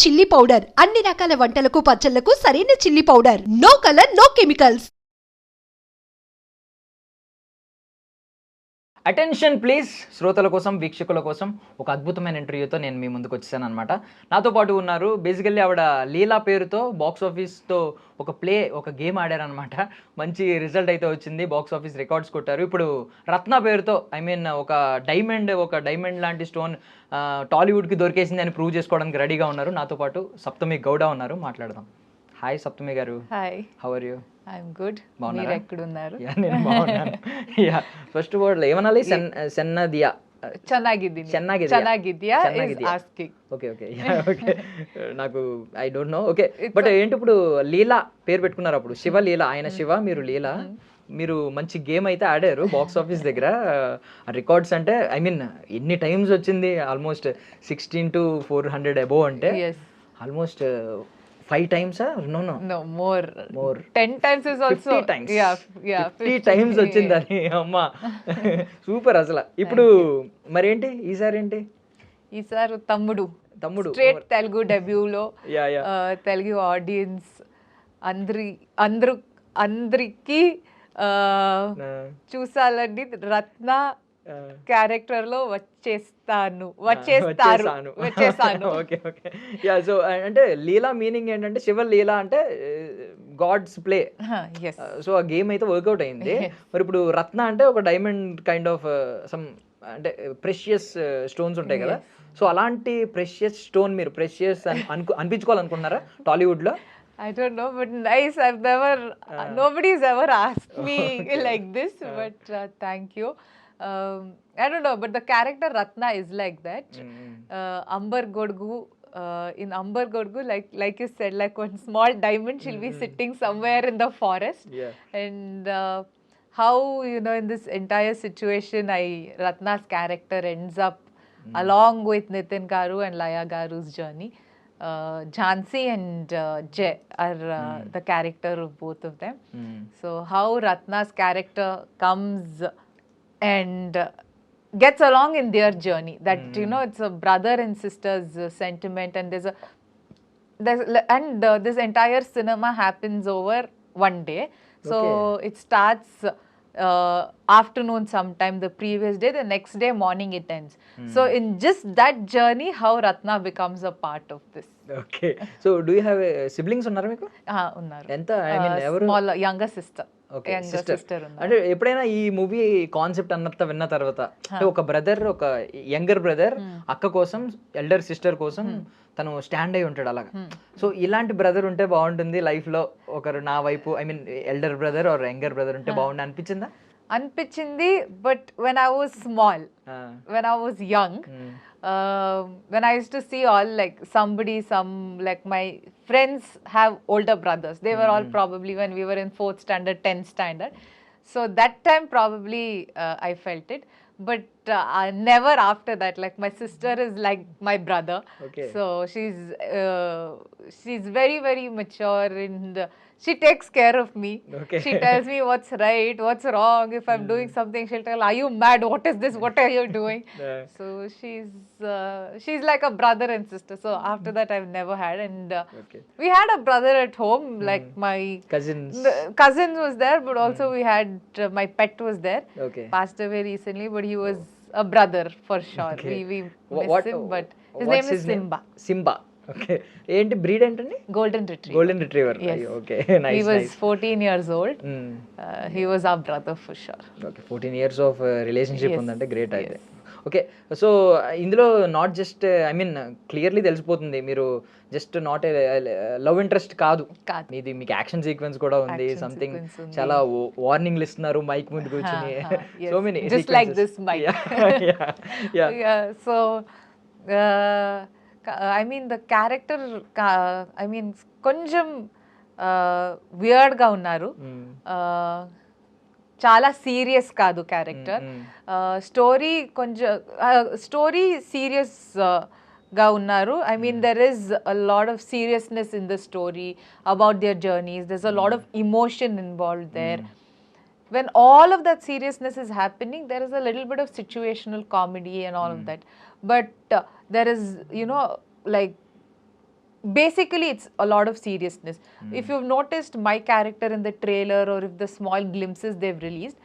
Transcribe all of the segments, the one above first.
Chilli powder అన్ని రకాల వంటలకు పచ్చళ్లకు సరైన chilli powder. No colour, no chemicals. Attention please. శ్రోతల కోసం, వీక్షకుల కోసం ఒక అద్భుతమైన ఇంటర్వ్యూతో నేను మీ ముందుకు వచ్చేసాను అనమాట. నాతో పాటు ఉన్నారు బేసికల్లీ ఆవిడ లీలా పేరుతో బాక్స్ ఆఫీస్తో ఒక గేమ్ ఆడారనమాట. మంచి రిజల్ట్ అయితే వచ్చింది, బాక్స్ ఆఫీస్ రికార్డ్స్ కొట్టారు. ఇప్పుడు రత్న పేరుతో ఒక డైమండ్ లాంటి స్టోన్ టాలీవుడ్కి దొరికేసింది అని ప్రూవ్ చేసుకోవడానికి రెడీగా ఉన్నారు. నాతో పాటు సప్తమి గౌడ ఉన్నారు, మాట్లాడదాం. హాయ్ సప్తమి గారు. Hi. How are you? I'm good. మీరు ఎక్కడున్నారు? నేను బాగున్నాను. ఫస్ట్ ఆఫ్ ఆల్ ఏమనాలి? సెన్నదియా ಚೆನ್ನಾಗಿದ್ಯಾ is asking. ఓకే నాకు I don't know. Okay, but ఏంటి ఇప్పుడు లీలా పేరు పెట్టుకున్నారు, అప్పుడు శివ లీలా, ఆయన శివ, మీరు లీలా. మీరు మంచి గేమ్ అయితే ఆడారు బాక్స్ ఆఫీస్ దగ్గర. రికార్డ్స్ అంటే ఎన్ని టైమ్స్ వచ్చింది? ఆల్మోస్ట్ 16 to 400 అబోవ్, అంటే almost 5 times? No, more 10 times is also 50 times. yeah 50 times వచ్చింది అని. అమ్మా సూపర్ అసలు. ఇప్పుడు మరేంటి ఈసారి తమ్ముడు స్ట్రేట్ తెలుగు డెబ్యూలో తెలుగు ఆడియన్స్ అందరికి చూసాలండి. రత్న క్యారెక్టర్ లో వచ్చేసాను. ఓకే. సో అంటే లీలా మీనింగ్ ఏంటంటే, శివ లీలా అంటే గాడ్స్ ప్లే. సో ఆ గేమ్ అయితే వర్కౌట్ అయింది. మరి ఇప్పుడు రత్న అంటే ఒక డైమండ్ కైండ్ ఆఫ్ సమ్, అంటే ప్రెషియస్ స్టోన్స్ ఉంటాయి కదా. సో అలాంటి ప్రెషియస్ స్టోన్ మీరు ప్రెషియస్ అనిపించుకోవాలనుకుంటున్నారా టాలీవుడ్ లో? I don't know, but nice. Nobody's ever asked me like this, but thank you. I don't know, but the character Ratna is like that. Ambar Godgu, in Ambar Godgu, like you said, like one small diamond, she'll be sitting somewhere in the forest. And how, in this entire situation, Ratna's character ends up along with Nitin Garu and Laya Garu's journey. Jhansi and Jay are the character of both of them. So how Ratna's character comes and gets along in their journey, that it's a brother and sister's sentiment, and this entire cinema happens over one day. So it starts afternoon sometime, the previous day, the next day morning it ends. So in just that journey, how Ratna becomes a part of this. Okay, so do you have siblings unnara meeku? Unnaru. Enta evaru? Small younger sister. Sister. అంటే ఎప్పుడైనా ఈ movie concept విన్న తర్వాత, ఒక brother, ఒక younger brother అక్క కోసం, elder sister కోసం తను స్టాండ్ అయి ఉంటాడు అలాగా. సో ఇలాంటి బ్రదర్ ఉంటే బాగుంటుంది లైఫ్ లో, ఒకరు నా వైపు, elder brother or younger brother ఉంటే బాగుంది అనిపించింది. But when I was small, when I was young, when I used to see all like my friends have older brothers. They were all probably when we were in 4th standard, 10th standard. So that time probably I felt it. But never after that. Like my sister is like my brother. So she's very, very mature, and she takes care of me. She tells me what's right, what's wrong. If I'm doing something, she'll tell, are you mad? What is this? What are you doing? So she's like a brother and sister. So after that I've never had. And we had a brother at home, like my cousins was there, but also we had my pet was there. Passed away recently, but he was a brother for sure. We miss him, but his name is Simba. Okay. ఏంటి breed ఏంటండి? Golden retriever. Okay, nice. He was 14 years old. He was our brother for sure. Okay, 14 years of relationship ఉందంటే great అయితే. Okay, so ఇందులో not just clearly తెలిసిపోతుంది మీరు just not love interest కాదు, మీకు action sequence కూడా ఉంది. సంథింగ్ చాలా వార్నింగ్లు ఇస్తున్నారు మైక్ ముందు కూర్చొని. So many just like this mic. So the character, కొంచెం వియర్డ్గా ఉన్నారు. చాలా సీరియస్ కాదు క్యారెక్టర్. స్టోరీ సీరియస్ గా ఉన్నారు. there is a lot of seriousness in the story about their journeys. There's a lot of emotion involved there. When all of that seriousness is happening, there is a little bit of situational comedy and all of that. But there is, basically it's a lot of seriousness. If you've noticed my character in the trailer, or if the small glimpses they've released,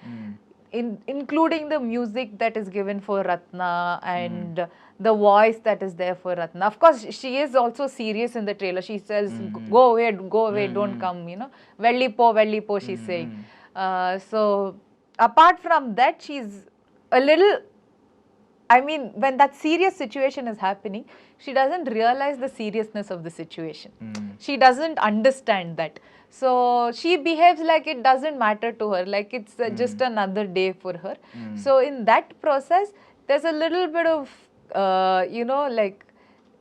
including the music that is given for Ratna and the voice that is there for Ratna. Of course, she is also serious in the trailer. She says, go away, don't come, you know. Velli po, she's saying. So, apart from that, she's a little, I mean, when that serious situation is happening, she doesn't realize the seriousness of the situation. She doesn't understand that. So she behaves like it doesn't matter to her, like it's just another day for her. So in that process, there's a little bit of, you know, like,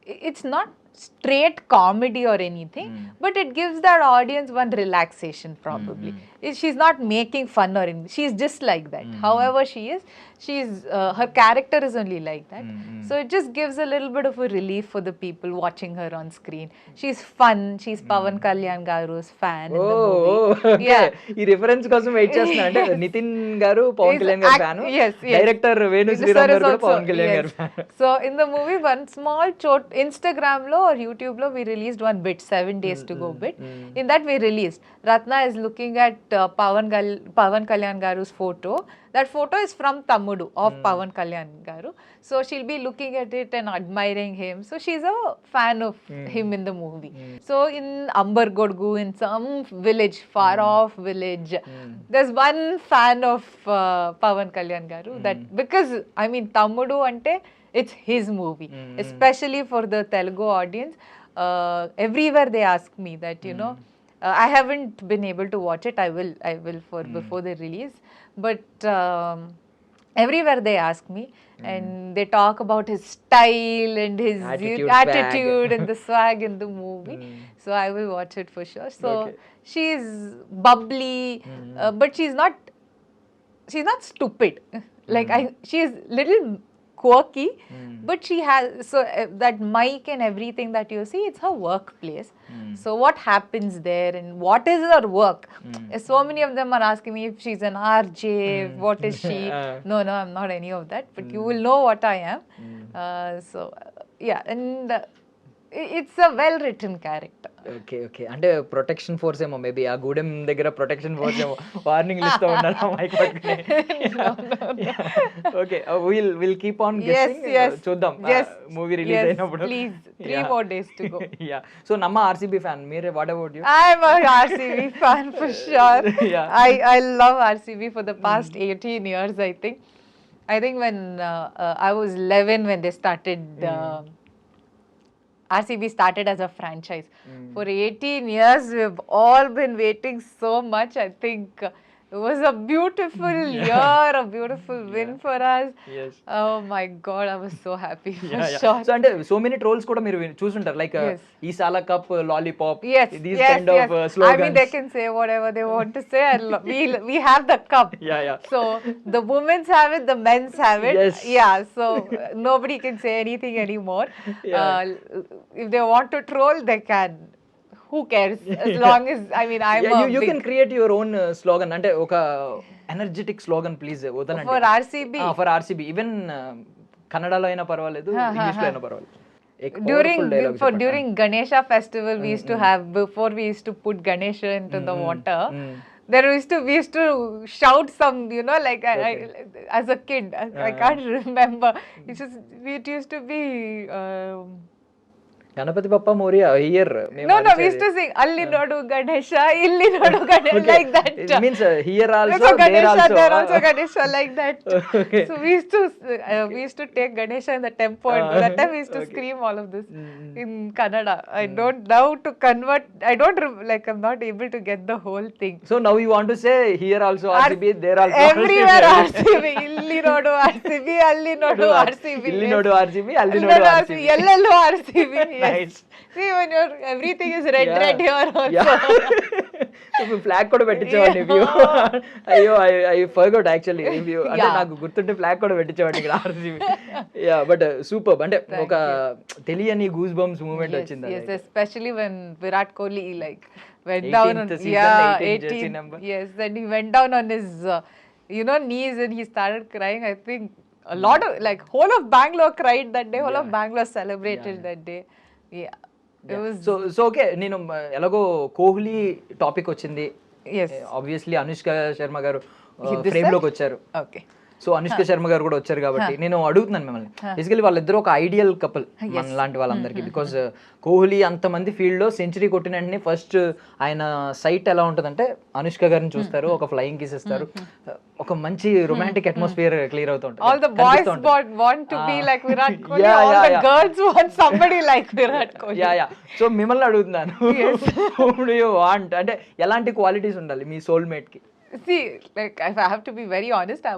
it's not straight comedy or anything, but it gives that audience one relaxation probably. She's not making fun or anything. She's just like that. However she is, her character is only like that. So it just gives a little bit of a relief for the people watching her on screen. She's fun. She's Pawan Kalyan Garu's fan in the movie. Yeah. ఈ reference కోసం wait చేస్తున్నా అంటే నితిన్ గారు పవన్ కళ్యాణ్ గారు fan, director Venu Sriram గారు కూడా పవన్ కళ్యాణ్ గారు fan. So in the movie, one small Instagram lo or YouTube lo, we released one bit, 7 days to go bit. In that we released, Ratna is looking at Pawan Kalyan Garu's photo. That photo is from Tamudu of Pawan Kalyan Garu. So she'll be looking at it and admiring him. So she's a fan of him in the movie. So in Ambargodgu, in some village, far off village, there's one fan of Pawan Kalyan Garu. That because, I mean, Tamudu ante, it's his movie. Especially for the Telugu audience. Everywhere they ask me that, you know, I haven't been able to watch it. I will for before the release. But everywhere they ask me, and they talk about his style and his attitude and the swag in the movie. So I will watch it for sure. So she's bubbly, but she's not stupid. Like she's little quirky, but she has, so that mic and everything that you see, it's her workplace. So what happens there and what is her work? So many of them are asking me if she's an RJ, what is she? No, I'm not any of that, but you will know what I am. So yeah, and it's a well written character. Okay అంటే protection force ఏమో maybe ఆ గూడెం దగ్గర protection force ఏమో warning ఇస్తూ ఉన్నారు mic పట్టుకుని. Okay will keep on guessing, చూద్దాం movie release అయినప్పుడు. Please, 3 more days to go. Yeah, so నమ్మ RCB fan, మీరే what about you? I'm a RCB fan for sure. I love RCB for the past 18 years. I think when I was 11 when they started RCB started as a franchise. For 18 years, we've all been waiting so much. I think it was a beautiful year, a beautiful win for us. Yes. Oh my God, I was so happy for sure. So అంటే so many trolls కూడా మీరు చూసుంటారు, like ఈ సాల cup lollipop, these kind of slogans. I mean, they can say whatever they want to say, and we have the cup. So the women's have it, the men's have it. So nobody can say anything anymore. If they want to troll, they can. Who cares? As long as, I mean, you can create your own slogan. అంటే ఒక energetic slogan please వదలండి. For RCB. For RCB, even కన్నడలో అయినా పర్వాలేదు, English లో అయినా పర్వాలేదు. During Ganesha festival, we used to have, before we used to put Ganesha into the water, we used to shout some, you know, like as a kid, I can't remember. It used to be Ganpati Bappa Morya here. No, we used to sing Alli Nodu Ganesha, Illi Nodu Ganesha, like that. It means here also, so Ganesha, there also Ganesha, like that. So we used to take Ganesha in the temple, and that time we used to scream all of this in Kannada. I don't know to convert. I'm not able to get the whole thing. So now you want to say here also RCB, there also everywhere RCB, Illi Nodu RCB, Alli Nodu RCB, Illi Nodu RCB, Alli Nodu RCB, Yellow RCB. Nice. See, when everything is red here also. Flag కూడా పెట్టించేవాడిని. అయ్యో I forgot actually. అంటే నాకు గుర్తుంటే flag కూడా పెట్టించేవాడిని ఇక్కడ RCB. But super, అంటే ఒక తెలియని గూస్ బంప్స్ మూమెంట్ వచ్చింది. Especially when Virat Kohli went down on 18th number. Yes, then he went down on his knees and he started crying. I think a lot of whole of Bangalore cried that day. Whole of Bangalore celebrated that day. It was so okay నేను ఎలాగో Kohli topic వచ్చింది, yes. Obviously Anushka Sharma గారు This frame side? లోకి వచ్చారు. Okay. So Anushka Sharma గారు కూడా వచ్చారు కాబట్టి నేను అడుగుతున్నాను మిమ్మల్ని, బేసికలీ వాళ్ళిద్దరూ ఒక ఐడియల్ కపుల్ మన లాంటి వాళ్ళందరికీ. బికాజ్ కోహ్లీ అంతమంది ఫీల్డ్ లో సెంచరీ కొట్టిన వెంటనే ఫస్ట్ ఆయన సైట్ ఎలా ఉంటుందంటే అనుష్క గారిని చూస్తారు, ఒక ఫ్లయింగ్ కిస్ ఇస్తారు, ఒక మంచి రొమాంటిక్ అట్మాస్ఫియర్ క్లియర్ అవుతూ ఉంటుంది. All the boys want to be like Virat Kohli. All the girls want somebody like Virat Kohli. So మిమ్మల్ని అడుగుతున్నాను, who do you want? అంటే ఎలాంటి క్వాలిటీస్ ఉండాలి మీ సోల్మేట్ కి? See, like if I have to be very honest, I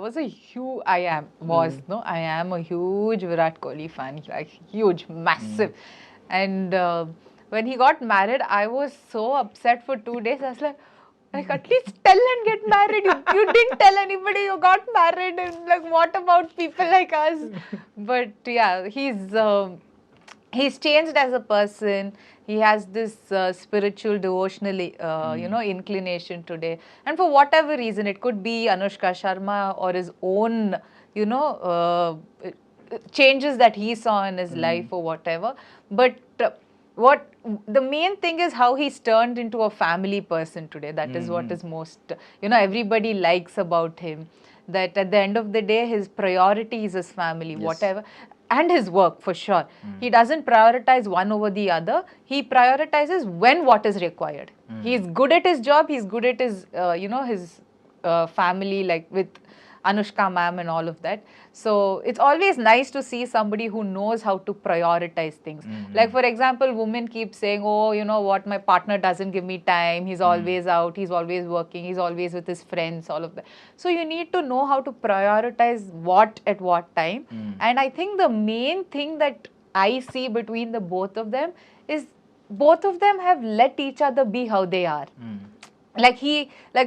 am a huge Virat Kohli fan, like huge, massive. And when he got married, I was so upset for 2 days. I was like at least tell and get married. You didn't tell anybody you got married. And like, what about people like us? But yeah, he's changed as a person. He has this spiritual, devotional, inclination today. And for whatever reason, it could be Anushka Sharma or his own, changes that he saw in his life or whatever. But what the main thing is how he's turned into a family person today. That is what is most, everybody likes about him. That at the end of the day, his priority is his family, whatever. And his work, for sure. He doesn't prioritize one over the other. He prioritizes when what is required. He's good at his job. He's good at his, his family, like with Anushka ma'am and all of that. So it's always nice to see somebody who knows how to prioritize things. Like for example, women keep saying, oh, you know what, my partner doesn't give me time. He's always out. He's always working. He's always with his friends, all of that. So you need to know how to prioritize what at what time. And I think the main thing that I see between the both of them is both of them have let each other be how they are. Like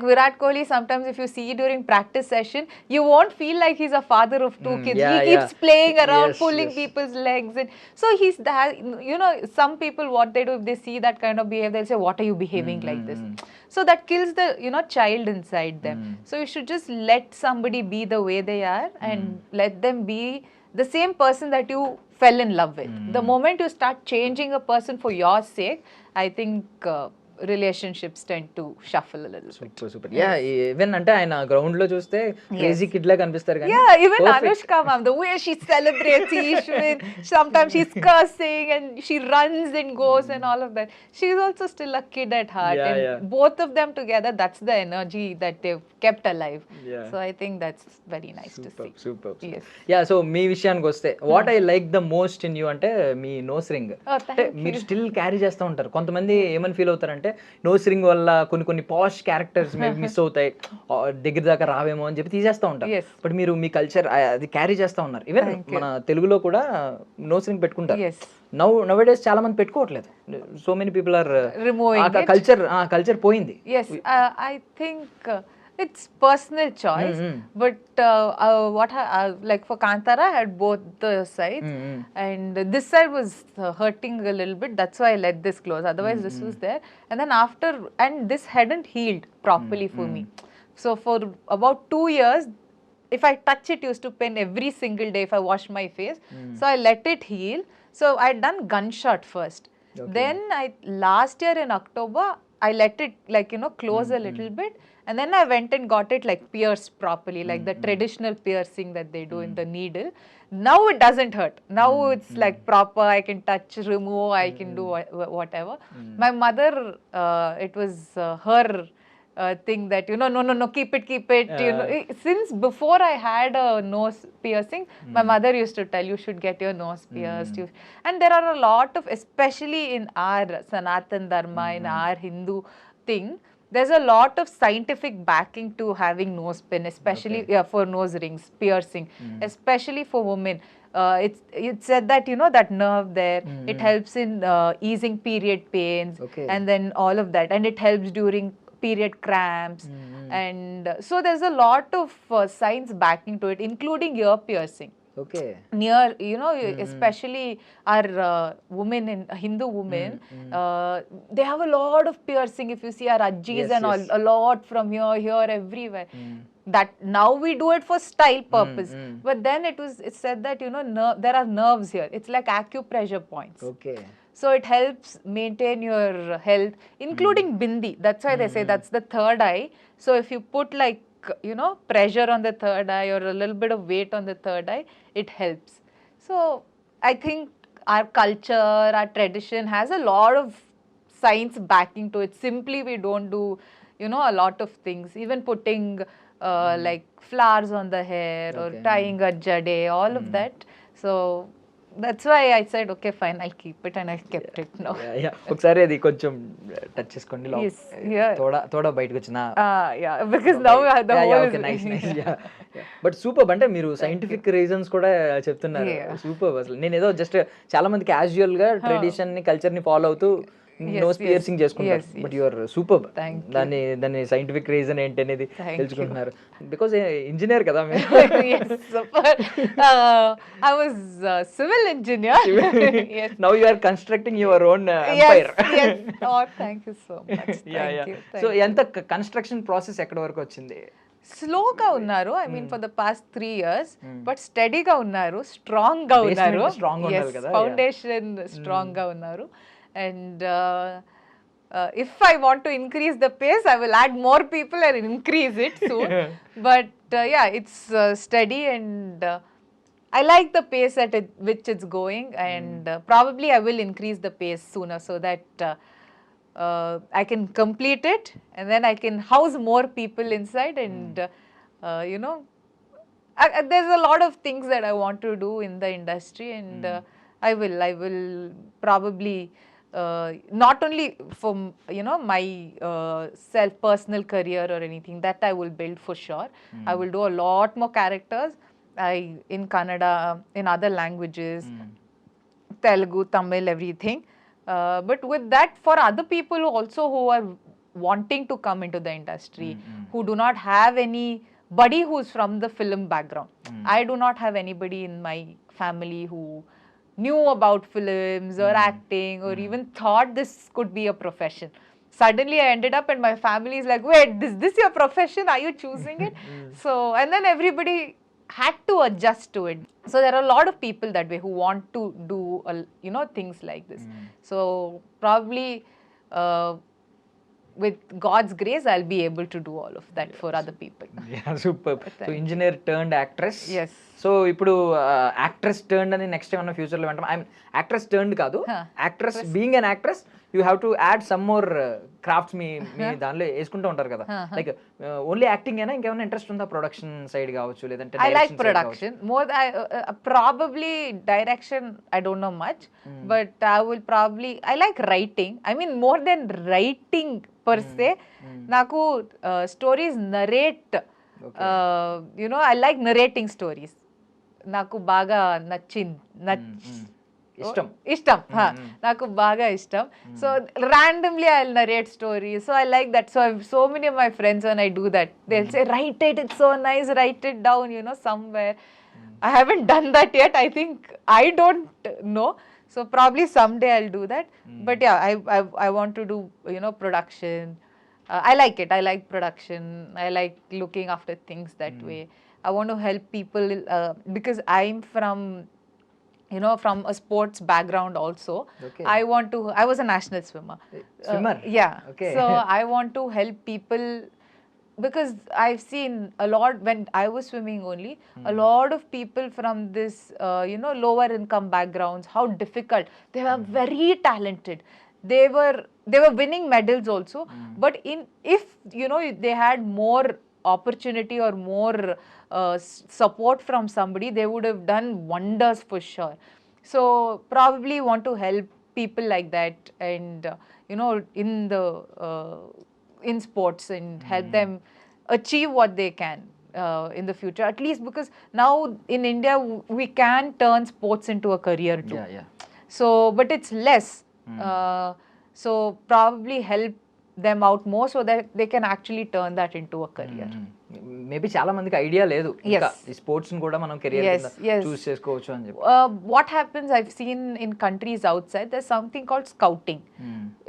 Virat Kohli, sometimes if you see during practice session, you won't feel like he's a father of two kids. He keeps playing around, pulling people's legs. And so he's that, some people, what they do, if they see that kind of behavior, they'll say, what are you behaving like this? So that kills the, child inside them. So you should just let somebody be the way they are and let them be the same person that you fell in love with. The moment you start changing a person for your sake, I think relationships tend to shuffle a little bit. Super. Yeah, even అంటే ఆయన ground లో చూస్తే crazy kid లా కనిపిస్తారు కానీ even Anushka ma'am, the way she celebrates each win, sometimes she's cursing and she runs and goes and all of that. She's also still a kid at heart, and both of them together, that's the energy that they've kept alive. So I think that's very nice to see. Super. Yes. Yeah, so మీ విషయానికి వస్తే what I like the most in you అంటే మీ nose ring. అంటే మీరు still carry చేస్తూ ఉంటారు. కొంతమంది ఏమని feel అవుతారంటే nose ring వల్ల కొన్ని పాష్ క్యారెక్టర్స్ మిస్ అవుతాయి, దగ్గర దాకా రావేమో అని చెప్పి తీసేస్తూ ఉంటారు. బట్ మీరు మీ కల్చర్ అది క్యారీ చేస్తూ ఉన్నారు. ఈవెన్ మన తెలుగులో కూడా నోస్ రింగ్ పెట్టుకుంటారు. నౌ డేస్ చాలా మంది పెట్టుకోవట్లేదు. So many people are removing. Culture పోయింది. Yes, I think it's personal choice, but like for Kantara, I had both the sides, and this side was hurting a little bit. That's why I let this close. Otherwise, this was there, and then after, and this hadn't healed properly for me. So for about 2 years, if I touch it, used to pain every single day if I wash my face. So I let it heal. So I'd done gunshot first. Then last year in October, I let it close a little bit. And then I went and got it like pierced properly, like the traditional piercing that they do in the needle. Now it doesn't hurt. Now it's like proper. I can touch, remove, I can do whatever. My mother, it was her thing that, no, keep it. Since before I had a nose piercing, my mother used to tell, you should get your nose pierced. And there are a lot of, especially in our Sanatan Dharma, in our Hindu thing, there's a lot of scientific backing to having nose pin, especially for nose rings, piercing, especially for women. It's said that, that nerve there, it helps in easing period pains, and then all of that. And it helps during period cramps. And so there's a lot of science backing to it, including ear piercing. Near, especially our women, in Hindu women, they have a lot of piercing. If you see our ajis and all, a lot from here, everywhere. That now we do it for style purpose, but then it's said that there are nerves here. It's like acupressure points. So it helps maintain your health, including bindi. That's why they say that's the third eye. So if you put like, pressure on the third eye or a little bit of weight on the third eye, it helps. So I think our culture, our tradition has a lot of science backing to it. Simply we don't do, a lot of things, even putting like flowers on the hair or Okay. tying a jade, all of that. So that's why I said, okay, fine, I'll keep it, and I kept it now. ఒకసారి అది కొంచెం touch చేసుకోండి Yes, yeah. తోడా బయటకు వచ్చిన Yeah, because now the whole is... nice but super. అంటే మీరు scientific reasons కూడా చెప్తున్నారు. సూపర్. అసలు నేను ఏదో జస్ట్ చాలా మంది క్యాజువల్ గా ట్రెడిషన్ ని కల్చర్ ని ఫాలో అవుతూ నోస్ పియర్సింగ్ చేసుకుంటారు. But you are super. దాని సైంటిఫిక్ రీజన్ ఏంటి అనేది తెలుసుకుంటున్నారు. బికాజ్ ఇంజనీర్ కదా మీరు. Yes, super. I was a civil engineer. Yes. Now you are constructing your own empire. Yes. Oh, thank you so much. Thank you. So ఎంత construction process ఎక్కడ వరకు వచ్చింది? స్లోగా ఉన్నారు, I mean for the past 3 years, but స్టడీగా ఉన్నారు, strong గా ఉన్నారు. ఫౌండేషన్ స్ట్రాంగ్ గా ఉన్నారు. And if I want to increase the pace, I will add more people and increase it soon. But yeah, it's steady, and I like the pace at which it's going, and probably I will increase the pace sooner so that I can complete it, and then I can house more people inside, and there's a lot of things that I want to do in the industry, and I will probably not only for my self personal career or anything, that I will build for sure. I will do a lot more characters in Kannada, in other languages, Telugu, Tamil, everything. But with that, for other people who are wanting to come into the industry, who do not have anybody who's from the film background. I do not have anybody in my family who knew about films or acting or even thought this could be a profession. Suddenly I ended up and my family is like, wait, is this your profession? Are you choosing it? So, and then everybody had to adjust to it. So there are a lot of people that way who want to do, things like this. So probably with God's grace, I'll be able to do all of that for other people. Yeah, super. So engineer turned actress. Yes. So ఇప్పుడు actress turn అని next ఏమన్నా ఫ్యూచర్లో అంటాం. I actress turn కాదు, actress being an actress you have to add some more crafts మీ దానిలో వేసుకుంటూ ఉంటారు కదా. లైక్ ఓన్లీ యాక్టింగ్ అయినా ఇంకేమైనా ఇంట్రెస్ట్ ఉందా? ప్రొడక్షన్ సైడ్ కావచ్చు, లేదంటే I like production more. Probably direction I don't know much, but I like writing. I mean, more than writing per se, naku stories narrate. I like narrating stories. నాకు బాగా ఇష్టం నాకు బాగా ఇష్టం. So randomly I'll narrate stories, so I like that. So many of my friends, when I do that, they'll say, write it, it's so nice, write it down somewhere. I haven't done that yet. I think I don't know, so probably someday I'll do that. But yeah, I want to do production. I like it. I like production. I like looking after things that way. I want to help people because I'm from a sports background also. Okay. I was a national swimmer. Swimmer? Yeah. Okay. So I want to help people because I've seen a lot when I was swimming only, a lot of people from this, lower income backgrounds, how difficult. They were very talented. They were winning medals also, but if they had more opportunity or more support from somebody, they would have done wonders for sure. So probably want to help people like that, and in sports, and help them achieve what they can in the future, at least, because now in India we can turn sports into a career too. Yeah. So but it's less. So probably help them out more so that they can actually turn that into a career. Maybe చాలా మందికి idea లేదు ఇంకా ఈ sports ని కూడా మనం career కింద చూస్ చేసుకోవచ్చు అని చెప్పి. What happens, I've seen in countries outside, there's something called scouting.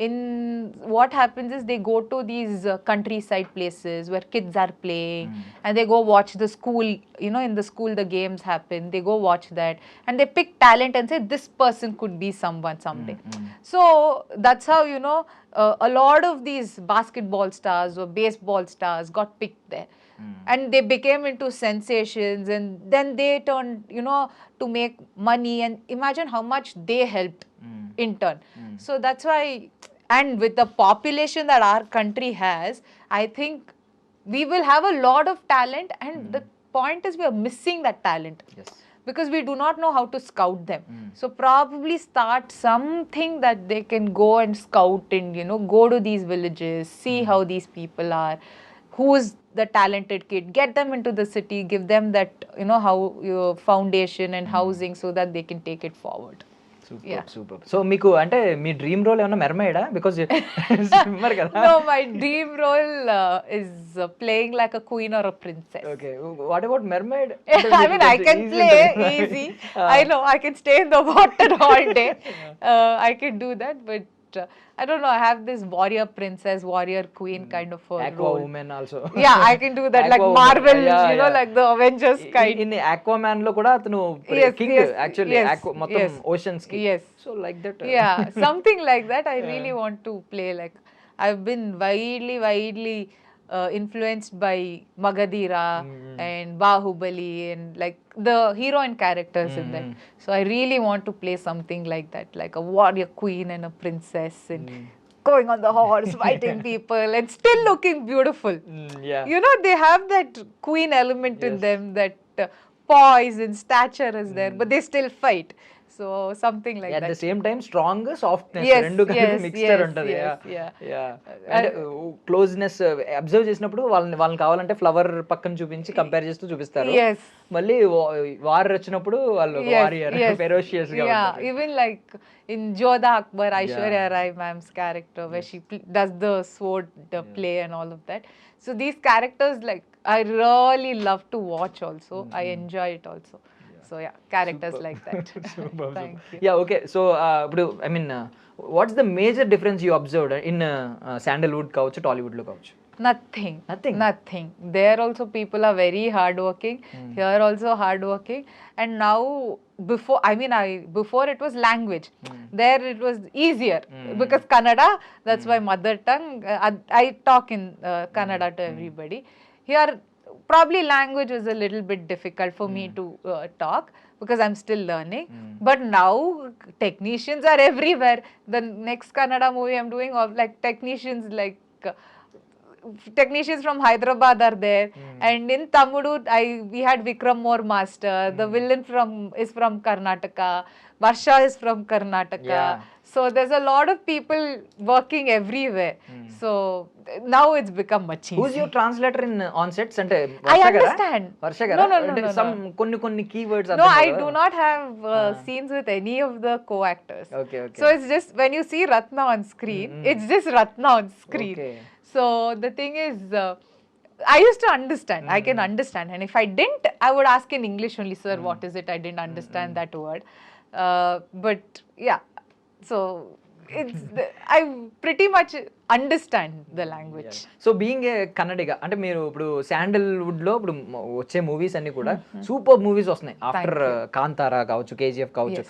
In what happens is they go to these countryside places where kids are playing, and they go watch the school, you know, in the school the games happen, they go watch that, and they pick talent and say this person could be someone someday. So that's how, you know, a lot of these basketball stars or baseball stars got picked there. And they became into sensations, and then they turned, you know, to make money, and imagine how much they helped in turn. So that's why, and with the population that our country has, I think we will have a lot of talent, and the point is we are missing that talent. Yes. Because we do not know how to scout them. So probably start something that they can go and scout and, you know, go to these villages, see how these people are, who's the talented kid, get them into the city, give them that, you know, how your foundation and housing so that they can take it forward. Super. So మీకు అంటే మీ dream role ఏమన్నా మెర్మైడా? Because swimmer కదా. No, my dream role is playing like a queen or a princess. Okay, what about mermaid? I mean, I can play easy. I know, I can stay in the water all day. I can do that, but I don't know, I have this warrior princess, warrior queen kind of a Aqua role. woman also. Yeah, I can do that, like Aqua Marvel, woman. Yeah, you know, yeah. like the Avengers kind. In Aquaman lo kuda atanu king actually, మొత్తం oceans ki. Yes. So like that. Yeah, something like that. I really want to play. Like, I've been widely influenced by Magadira and Bahubali and like the heroine characters in that. So I really want to play something like that, like a warrior queen and a princess and going on the horse, fighting people and still looking beautiful. Yeah. You know, they have that queen element in them, that poise and stature is there, but they still fight. So something like At that. the same time strong softness Yes, రెండు కలిపి yes, mixture yes, ఉంటది. yes, yeah. And closeness observe చేసినప్పుడు వాళ్ళని కావాలంటే flower పక్కన చూపించి compare చేస్తూ చూపిస్తారు. Yes. మళ్ళీ వార్ వచ్చినప్పుడు వాళ్ళు వారియర్ ఫెరోషియస్ గా ఉంటారు. Even like in Jodha Akbar, Aishwarya Rai ma'am's character, where she does the sword play and all of that. So these characters, like, I really love to watch also. I enjoy it also. So yeah, characters like that. Thank you. Yeah, okay. So ఇప్పుడు I mean what's the major difference you observed in Sandalwood కావచ్చు, Tollywood లో కావచ్చు? Nothing. There also people are very hardworking. Here also hardworking. And now, before it was language. There it was easier because Kannada, that's my mother tongue. I talk in Kannada to everybody. Here, probably language was a little bit difficult for me to talk because I'm still learning. But now technicians are everywhere. The next Kannada movie I'm doing, of like technicians from Hyderabad are there. And in Tamudu, we had Vikram Moore Master. The villain is from Karnataka. Varsha is from Karnataka. Yeah. So there's a lot of people working everywhere. So now it's become much easier. Who's your translator in on sets? అంటే I understand. వర్ష గారా? No. Some కొన్ని keywords No, I do not have scenes with any of the co-actors. Okay. So it's just when you see Ratna on screen, it's just Ratna on screen. Okay. So the thing is, I used to understand. I can understand. And if I didn't, I would ask in English only, sir, what is it? I didn't understand that word. But yeah, so I pretty much understand the language. So being a Kannadiga అంటే మీరు ఇప్పుడు sandalwood లో ఇప్పుడు వచ్చే movies అన్ని కూడా super movies వస్తున్నాయి. After Kantara కావచ్చు, కేజీఎఫ్ కావచ్చు,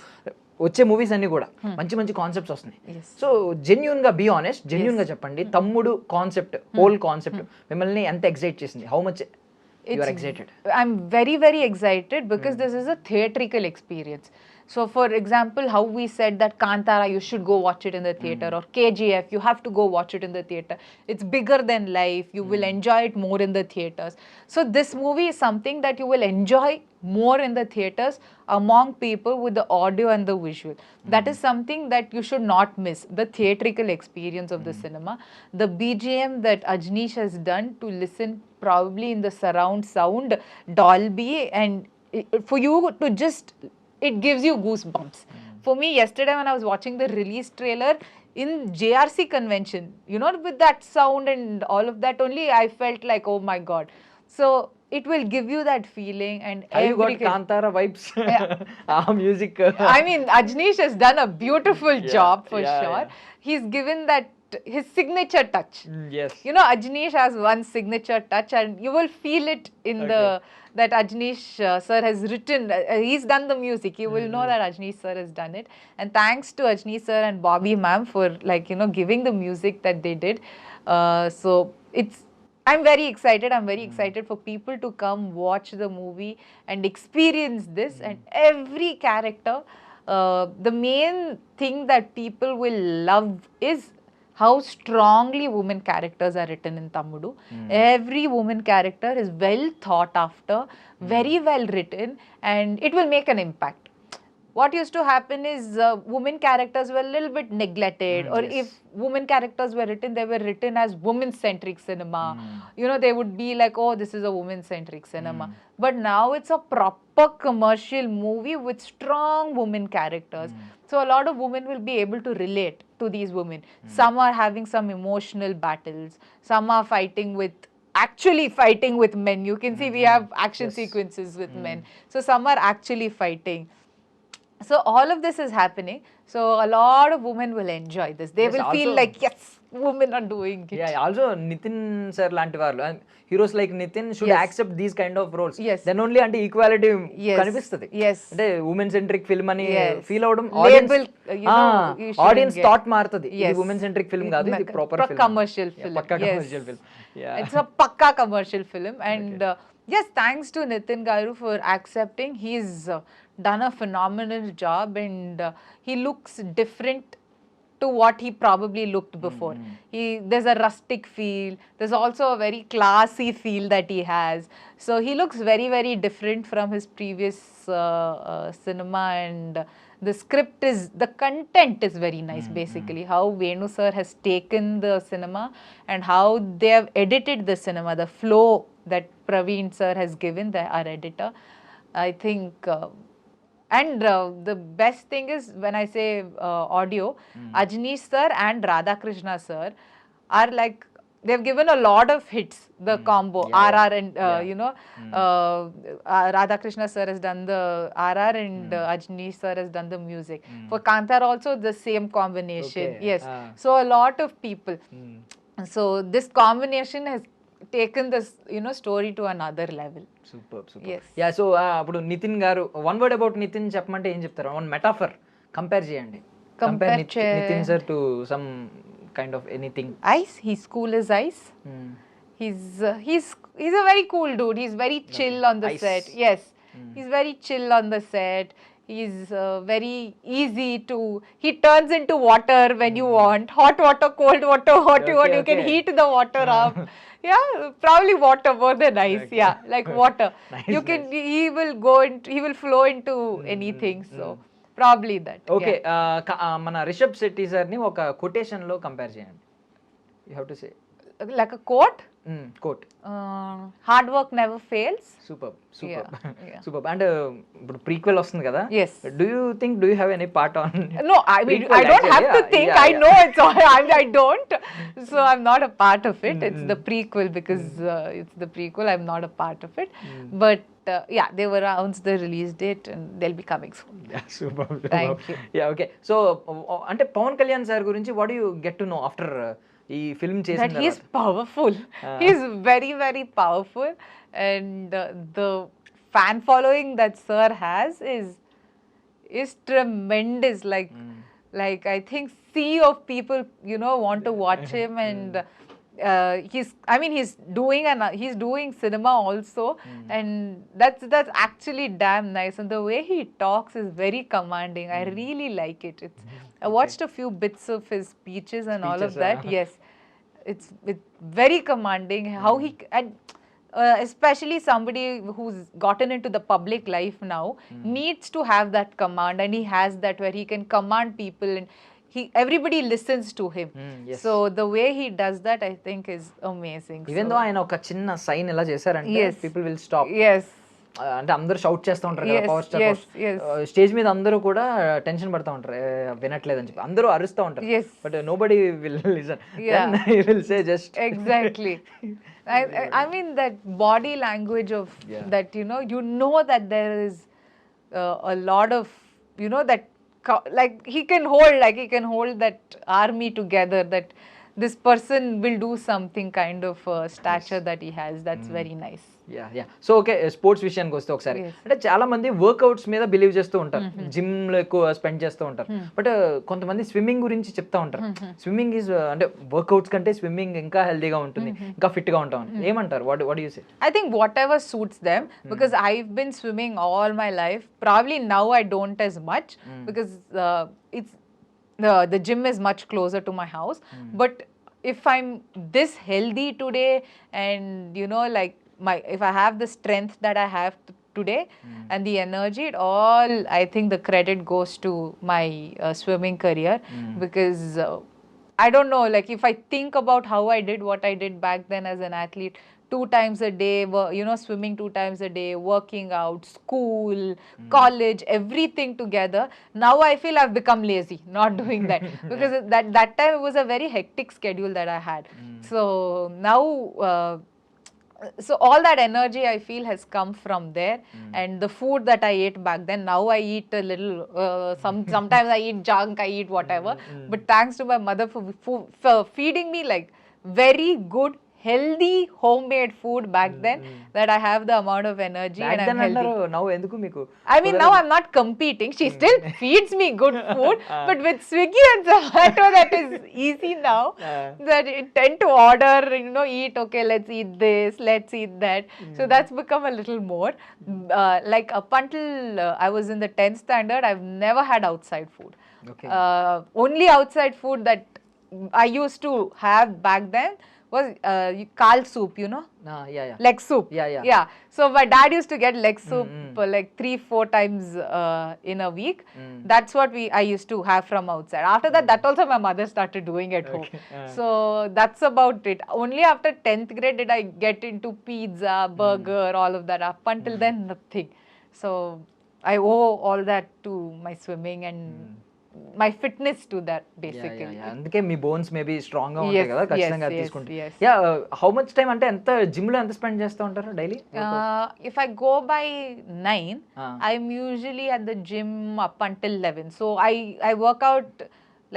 వచ్చే మూవీస్ అన్ని కూడా మంచి కాన్సెప్ట్స్ వస్తున్నాయి. సో జెన్యూన్ గా బీ ఆనెస్ట్, జెన్యూన్ గా చెప్పండి, తమ్ముడు కాన్సెప్ట్, హోల్ కాన్సెప్ట్ మిమ్మల్ని ఎంత ఎక్సైట్ చేసింది? How much you are excited? I'm very excited because this is a theatrical experience. So for example, how we said that Kantara, you should go watch it in the theater, or KGF, you have to go watch it in the theater. It's bigger than life. You will enjoy it more in the theaters. So this movie is something that you will enjoy more in the theaters among people with the audio and the visual. That is something that you should not miss, the theatrical experience of the cinema. The BGM that Ajneesh has done to listen probably in the surround sound, Dolby, and for you to just, it gives you goosebumps. For me, yesterday when I was watching the release trailer in JRC convention, you know, with that sound and all of that only, I felt like, oh my God. So it will give you that feeling, and Have you got every kid- Kantara vibes? Music. I mean, Ajneesh has done a beautiful job for yeah, sure. yeah. He's given that his signature touch. Yes. You know, Ajneesh has one signature touch, and you will feel it in the that Ajneesh sir has written. He's done the music. You will know that Ajneesh sir has done it. And thanks to Ajneesh sir and Bobby ma'am for, like, you know, giving the music that they did. So it's. I'm very excited. I'm very excited for people to come watch the movie and experience this. And every character, the main thing that people will love is how strongly women characters are written in Tamudu. Every woman character is well thought after, very well written, and it will make an impact. What used to happen is women characters were a little bit neglected, or yes. if women characters were written, they were written as woman-centric cinema. You know, they would be like, oh, this is a woman-centric cinema. But now it's a proper commercial movie with strong women characters. So a lot of women will be able to relate to these women. Some are having some emotional battles. Some are actually fighting with men. You can see we have action sequences with men. So some are actually fighting. So all of this is happening. So a lot of women will enjoy this. They Yes, will feel also- like, yes, women are doing it. Yeah, also Nitin sir లాంటి వాళ్ళు heroes like Nitin should Yes. accept these kind of roles. Yes. Then only అంటే equality Yes. కనిపిస్తుంది. Yes. అంటే women centric film అని Yes. Feel అవడం Label, you know, you shouldn't audience get. Thought మారుతుంది. ఇది Yes. Women centric film కాదు, ఇది proper film. commercial film. పక్కా Yes. Commercial film. Yeah. It's a pakka commercial film. And yes, thanks to Nitin Garu for accepting. He's done a phenomenal job, and he looks different to what he probably looked before. There's a rustic feel. There's also a very classy feel that he has. So he looks very, very different from his previous cinema. And the content is very nice. Basically, how Venu sir has taken the cinema and how they have edited the cinema, the flow that Praveen sir has given, our editor, I think. And the best thing is, when I say audio, Ajneesh sir and Radhakrishna sir are like, they've given a lot of hits, the combo. RR and you know, Radhakrishna sir has done the RR, and Ajneesh sir has done the music. For Kantar also the same combination. Okay. Yes. So a lot of people. So this combination has taken this, you know, story to another level. Super super. Yes. Yeah, so అప్పుడు నితిన్ గారు, one word about Nitin చెప్పమంటే ఏం చెప్తారు? One metaphor compare చేయండి. Compare Nitin sir to some kind of anything. Ice. He's cool as ice. He's a very cool dude. He's very chill on the Ice. set. Yes, he's very chill on the set. He's very easy to. He turns into water when you want hot water, cold water, what you want. Okay, You can okay. heat the water up. Yeah, probably water more than ice. Okay. Yeah, like water. Nice, You can. nice. He will go into. He will flow into anything. So probably that. Okay, Yeah. మన రిషబ్ శెట్టి సార్ని ఒక quotation లో compare చేయండి. You have to say Like a quote. Quote. Hard work never fails. Super super Yeah. Super. And ఇప్పుడు prequel వస్తుంది కదా, Yes. Do you think, do you have any part on? No, I mean, Prequel, I don't have actually, to think. yeah, I yeah. know it's all. I don't. So I'm not a part of it. It's the prequel, because it's the prequel. I'm not a part of it. But yeah, they were announced the release date, and they'll be coming soon. Super. Thank you. Yeah, okay. So అంటే Pawan Kalyan sir గురించి what you get to know after ఈ film చేసిన That he's powerful. He's very, very powerful, and the fan following that sir has is tremendous. Like I think sea of people, you know, want to watch him. And he's doing cinema also, and that's actually damn nice. And the way he talks is very commanding. I really like it. I watched a few bits of his speeches and all of Speeches, that. Yes, it's very commanding. How he and especially somebody who's gotten into the public life now needs to have that command, and he has that, where he can command people, and everybody listens to him. Yes. So the way he does that, I think, is amazing. Even though ఆయన ఒక చిన్న sign ఇలా చేశారంటే Yes. People will stop. Yes. అంటే అందరూ shout చేస్తూ ఉంటారు కదా, Yes, power star yes, yes. Stage మీద అందరూ కూడా టెన్షన్ పడతా ఉంటారు, వినట్లేదని చెప్పి అందరూ అరుస్తూ ఉంటారు, Yes. But nobody will listen, Yeah. Will say just Exactly. I mean that body language of Yeah. that, you know that there is a lot of, that like he can hold that army together, that this person will do something kind of stature that he has. That's very nice. Yeah yeah. So okay, sports విషయానికి వస్తే ఒకసారి, Yes. అంటే చాలా మంది workouts మీద believe చేస్తూ ఉంటారు, gym లో ఎక్కువ స్పెండ్ చేస్తూ ఉంటారు, బట్ కొంతమంది స్విమ్మింగ్ గురించి చెప్తా ఉంటారు, స్విమ్మింగ్ ఈజ్ అంటే వర్కౌట్స్ కంటే స్విమ్మింగ్ ఇంకా హెల్దీగా ఉంటుంది, ఇంకా ఫిట్ గా ఉంటాం, ఏమంటారు? What you say? I think whatever suits them, because I've been swimming all my life. Probably now I don't as much, because it's the gym is much closer to my house. But if I'm this healthy today, and like if I have the strength that I have today and the energy, it all, I think the credit goes to my swimming career, because I don't know, like if I think about how I did what I did back then as an athlete, 2 times a day, swimming 2 times a day, working out, school, college, everything together. Now I feel I've become lazy not doing that, because that time it was a very hectic schedule that I had. So now so all that energy I feel has come from there, and the food that I ate back then, now I eat a little, sometimes I eat junk, I eat whatever, but thanks to my mother for feeding me like very good healthy homemade food back then, that I have the amount of energy and I'm healthy. now ఎందుకు మీకు? I mean, now I'm not competing. She still feeds me good food, but with Swiggy and Zomato, that is easy now. That I tend to order, eat, okay, let's eat this, let's eat that. So that's become a little more. Like up until I was in the 10th standard, I've never had outside food. Okay. Only outside food that I used to have back then was kal soup, Yeah. leg soup. Yeah. So my dad used to get leg soup like 3-4 times in a week. That's what I used to have from outside. After that also my mother started doing at home. So that's about it. Only after 10th grade did I get into pizza, burger, all of that. Up until then, nothing. So I owe all that to my swimming and my fitness to that, basically. Yeah. అందుకే మీ bones maybe strong గా ఉంటాయి కదా, ఖచ్చితంగా తీసుకుంటే. Yes. Yeah, how much time అంటే ఎంత gym లో ఎంత స్పెండ్ చేస్తూ ఉంటారు daily? If I go by 9, I'm usually at the gym up until 11. So I work out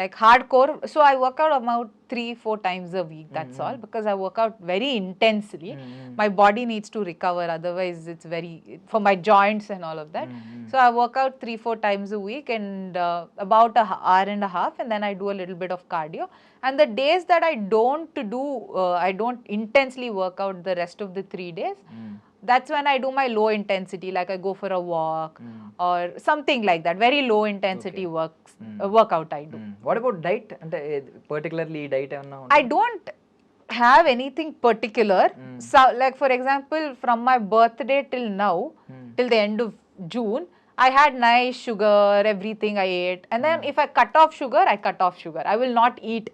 like hardcore. So I work out about 3-4 times a week. That's all, because I work out very intensely. My body needs to recover, otherwise it's very for my joints and all of that. So I work out 3-4 times a week, and about an hour and a half, and then I do a little bit of cardio. And the days that I don't intensely work out the rest of the 3 days, that's when I do my low intensity, like I go for a walk or something like that. Very low intensity workout I do. What about diet? అంటే particularly diet ఏమన్నా? I don't have anything particular. So like for example, from my birthday till now, till the end of June, I had nice sugar, everything I ate. And then if I cut off sugar, I cut off sugar. I will not eat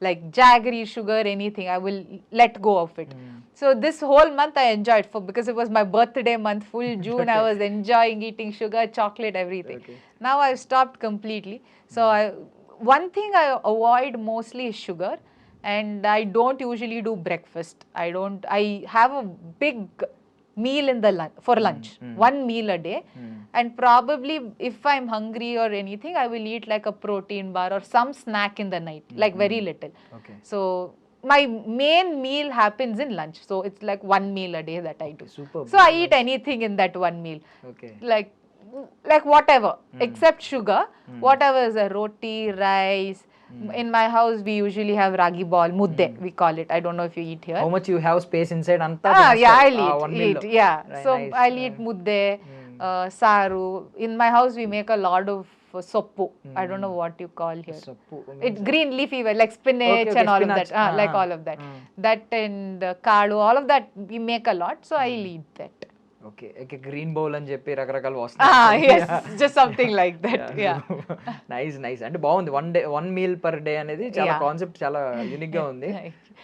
like jaggery sugar, anything. I will let go of it. So this whole month I enjoyed, because it was my birthday month, full June. I was enjoying eating sugar, chocolate, everything. Now I've stopped completely. So one thing I avoid mostly is sugar, and I don't usually do breakfast. I have a big meal in the for lunch, 1 meal a day, and probably if I'm hungry or anything, I will eat like a protein bar or some snack in the night, like very little. So my main meal happens in lunch, so it's like 1 meal a day that I do. Super. So I eat anything in that 1 meal. Okay. Like whatever except sugar. Whatever is a roti, rice. In my house we usually have ragi ball, mudde we call it. I don't know if you eat here. How much you have space inside anta? Yeah, I'll eat. Yeah. Right, So nice. I'll eat mudde, saru. In my house we make a lot of soppu. I don't know what you call here. Soppu. It's green leafy, like spinach and all spinach. of that. Like all of that. That and kalu, all of that we make a lot. So I'll eat that. Okay green bowl అని చెప్పి రకరకాల Yes, just something like that. Yeah. Nice అంటే బాగుంది. 1 meal per day అనేది చాలా concept చాలా unique గా ఉంది.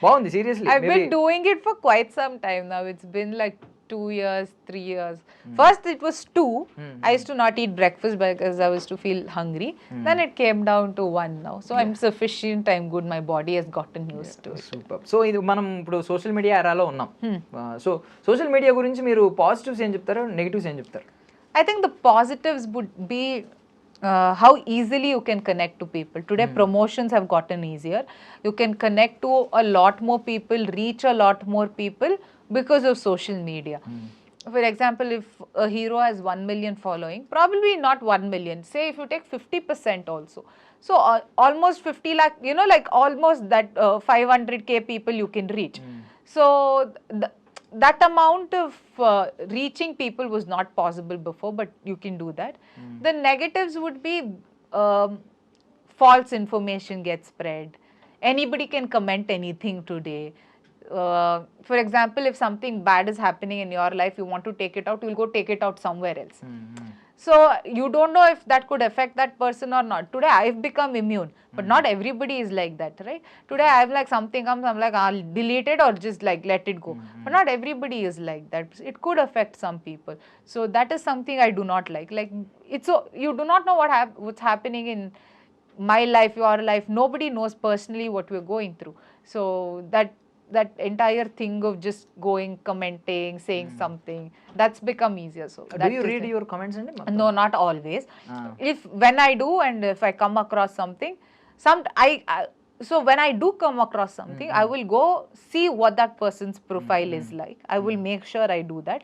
బాగుంది, seriously. I've been doing it for quite some time now. It's been like 2 years, 3 years. First it was 2. I used to not eat breakfast because I was to feel hungry. Then it came down to 1 now. So I'm sufficient, I'm good, my body has gotten used to it. Super. So ఇది మనం ఇప్పుడు social media ఎరాలో ఉన్నాం. So social media గురించి మీరు positives ఏం చెప్తారు, negatives ఏం చెప్తారు? I think the positives would be how easily you can connect to people. Today promotions have gotten easier. You can connect to a lot more people, reach a lot more people because of social media. For example, if a hero has 1 million following, probably not 1 million, say if you take 50% also. So almost 50 lakh, you know, like almost that 500k people you can reach. So that amount of reaching people was not possible before, but you can do that. The negatives would be false information gets spread. Anybody can comment anything today. For example, if something bad is happening in your life, you want to take it out, you will go take it out somewhere else. So you don't know if that could affect that person or not. Today I've become immune, but not everybody is like that, right? Today I've like something comes, I'm like, I'll delete it or just like let it go. But not everybody is like that. It could affect some people. So that is something I do not like. Like it's so you do not know what's happening in my life, your life. Nobody knows personally what we're going through. So that entire thing of just going, commenting, saying something, that's become easier. So Do you read your comments and no, not always. When I do, and if I come across something, so when I do come across something, I will go see what that person's profile is like. I will make sure I do that.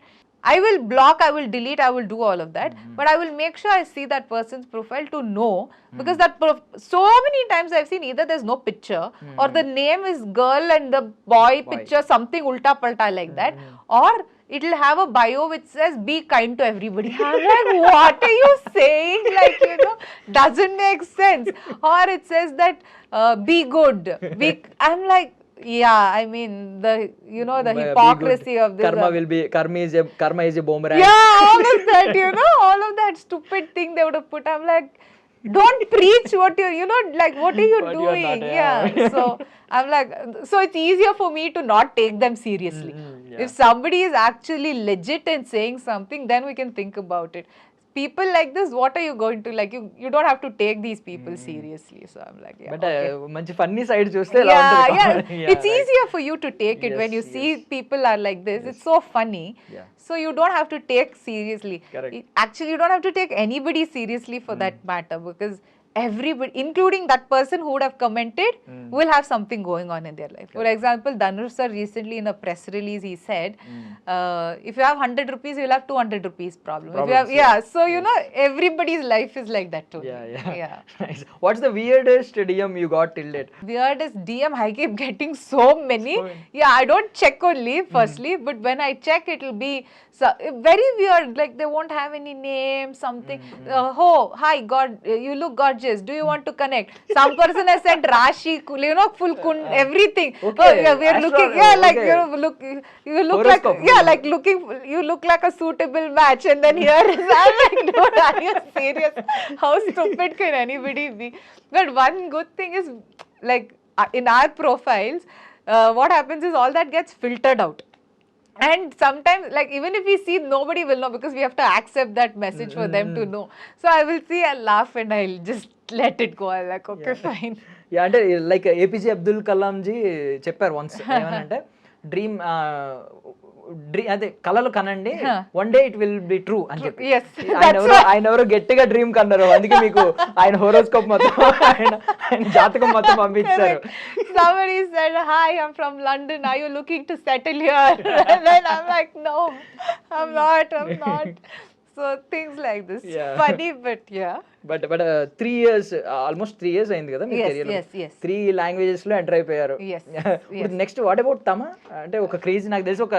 I will block, I will delete, I will do all of that, but I will make sure I see that person's profile to know, because so many times I've seen either there's no picture or the name is girl and the boy picture something ulta palta like that, or it'll have a bio which says be kind to everybody. I'm like, what are you saying? Like, you know, doesn't make sense. Or it says that be good. I'm like, yeah, I mean the hypocrisy of this. Karma is a boomerang. Yeah, all of that, you know, all of that stupid thing they would have put. I'm like, don't preach what like what are you doing? So I'm like, so it's easier for me to not take them seriously. If somebody is actually legit and saying something, then we can think about it. People like this, what are you going to like? You don't have to take these people seriously. So I'm like, yeah. But manchi funny side chuste ela yeah, untadi. it's easier for you to take it when you see people are like this. It's so funny. So you don't have to take seriously. Actually, you don't have to take anybody seriously for that matter, because everybody, including that person who would have commented, will have something going on in their life. For example, Dhanush sir recently in a press release, he said, if you have 100 rupees, you will have 200 rupees problem. If you have, so you know, everybody's life is like that too. Yeah. Nice. What's the weirdest DM you got till date? Weirdest DM, I keep getting so many. Yeah, I don't check only, firstly, but when I check, it will be very weird. Like they won't have any name, something. Oh, hi, God, you look gorgeous. Do you want to connect? Some person has sent Rashi, you know, full everything. Okay. Oh, yeah, we are looking. Yeah, like you look like, yeah, like you look like a suitable match. And then here is, I'm like, dude, are you serious? How stupid can anybody be? But one good thing is, like in our profiles, what happens is all that gets filtered out. And sometimes, like, even if we see, nobody will know, because we have to accept that message for them to know. So I will see, I'll laugh and I'll just let it go. I'm like, okay, fine. Yeah, అంటే like APJ Abdul Kalam ji చెప్పారు once, ఏమనంటే dream అదే కలలు కనండి, one day it will be true అని చెప్పి. ఆయన ఎవరో గట్టిగా డ్రీమ్ కన్నారు, అందుకే మీకు ఆయన హోరోస్కోప్ మొత్తం ఆయన జాతకం మొత్తం పంపించారు. Somebody said, hi, I'm from London, are you looking to settle here? And then I'm like, no, I'm not. So things like this. Funny, but yeah. But 3 years, almost 3 years అయింది కదా మీ career లో. 3 languages లో enter అయిపోయారు. Next what about తమ, అంటే ఒక crazy, నాకు తెలిసి ఒక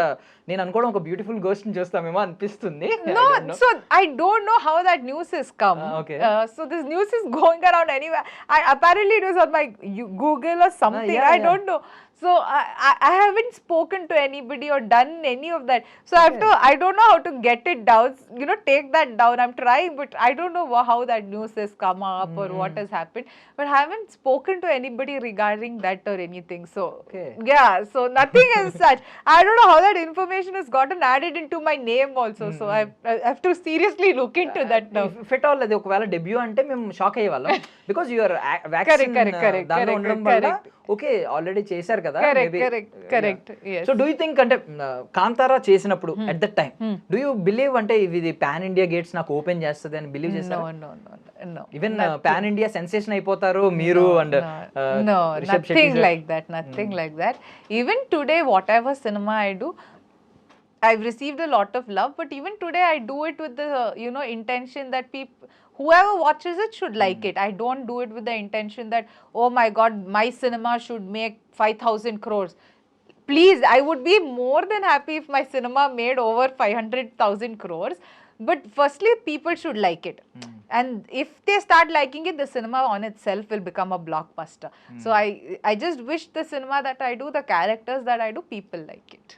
నేను అనుకోవడం ఒక బ్యూటిఫుల్ గోస్ట్ ని చూస్తామేమో అనిపిస్తుంది. No, so I don't know how that news has come. So this news is going around anywhere. Apparently it was on my Google or something. I don't know. So I haven't spoken to anybody or done any of that. So I don't know how to get it down, you know, take that down. I'm trying, but I don't know how that news has come up or what has happened, but I haven't spoken to anybody regarding that or anything. So Okay. yeah, so nothing as such. I don't know how that information has gotten added into my name also. So I have to seriously look into that now. Fit అవ్వలేదు అది ఒకవేళ debut అంటే మేము shock అయ్యేవాళ్ళం because your vaccine correct, దానిలో ఉండడం వల్ల okay already చేశారు కదా correct, yes. So do you think అంటే కాంతారా చేసినప్పుడు at that time do you believe అంటే ఇది పాన్ ఇండియా గేట్స్ నాకు ఓపెన్ చేస్తుంది అని బిలీవ్ చేస్తారు No. Even pan India sensation అయిపోతారు మీరు and No, nothing like that. Even today, whatever cinema I do, I've received a lot of love, but even today I do it with the intention that whoever watches it should like it. I don't do it with the intention that, oh my god, my cinema should make 5,000 crores. Please, I would be more than happy if my cinema made over 500,000 crores. But firstly, people should like it. And if they start liking it, the cinema on itself will become a blockbuster. So I just wish the cinema that I do, the characters that I do, people like it.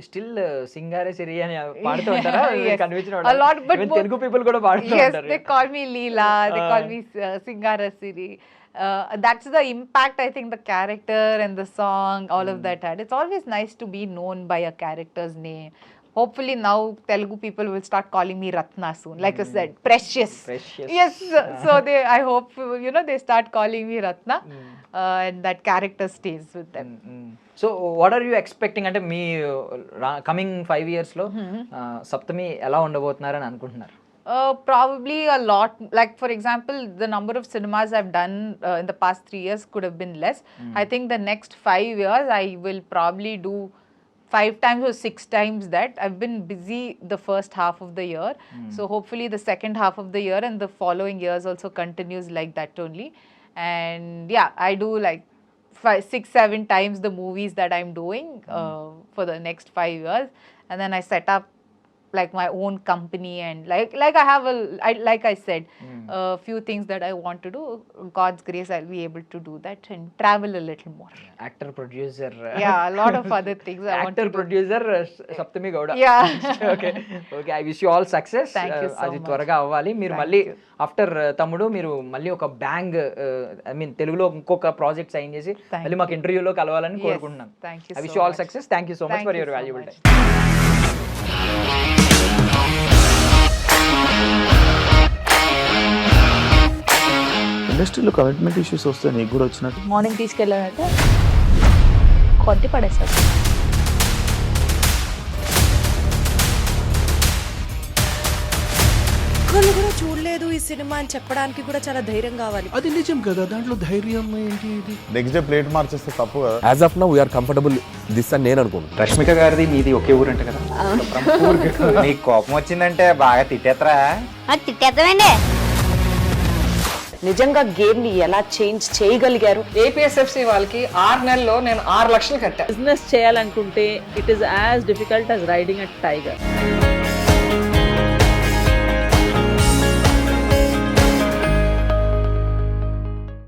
Still సింగారే సిరి అని పాడుతూ ఉంటారా Yes. కనిపించిన A lot, but Telugu people కూడా పాడుతూ yes, ఉంటారు they call me Leela, they call me Singarasiri. That's the impact, I think, the character and the song, all of that had. It's always nice to be known by a character's name. Hopefully now Telugu people will start calling me Ratna soon. Like I said, precious. Yes. So I hope they start calling me Ratna, and that character stays with them. So what are you expecting అంటే మీ coming 5 years లో సప్తమి ఎలా ఉండబోతున్నారని అనుకుంటున్నారు? Probably a lot. Like, for example, the number of cinemas I've done in the past 3 years could have been less. I think the next 5 years I will probably do 5 times or 6 times that. I've been busy the first half of the year. So hopefully the second half of the year and the following years also continues like that only. And yeah, I do like 5, 6, 7 times the movies that I'm doing for the next 5 years. And then I set up like my own company, and like I have like I said, a few things that I want to do. God's grace, I'll be able to do that and travel a little more. Actor, producer. Yeah, a lot of other things I want to do. Actor, producer, Sapthami Gowda. Yeah. Okay, I wish you all success. Thank you so అది much. త్వరగా అవ్వాలి. మీరు మళ్ళీ after తమ్ముడు మీరు మళ్ళీ ఒక bang I mean తెలుగులో ఇంకొక ప్రాజెక్ట్ సైన్ చేసి మళ్ళీ మాకు ఇంటర్వ్యూలో కలవాలని కోరుకుంటున్నాను. Thank you. I wish you all success. Thank you so much for your valuable time. ఇండస్ట్రీలో కమిట్మెంట్ ఇష్యూస్ వస్తే నీకు కూడా వచ్చినట్టు మార్నింగ్ తీసుకెళ్ళానంటే కొట్టి పడేస్తారు. ఒక్కళ్ళు కూడా చూడలేదు ఈ సినిమా అని చెప్పడానికి కూడా చాలా ధైర్యం కావాలి. అది నిజం కదా, దాంట్లో ధైర్యం ఏంటి? ఇది నెక్స్ట్ డే ప్లేట్ మార్చేస్తే తప్పు కదా. As of now we're comfortable this అని నేను అనుకుంటున్నాను. రష్మిక గారిది మీది ఒకే ఊరు అంట కదా? నీకు కోపం వచ్చిందంటే బాగా తిట్టేత్తరా? తిట్టేద్దామండి. నిజంగా గేమ్ ని ఎలా చేంజ్ చేయగలిగారు? ఏపీఎస్ఎఫ్సి వాళ్ళకి 6 నెలల్లో నేను 6 లక్షలు కట్టా. బిజినెస్ చేయాలనుకుంటే it is as difficult as riding a tiger.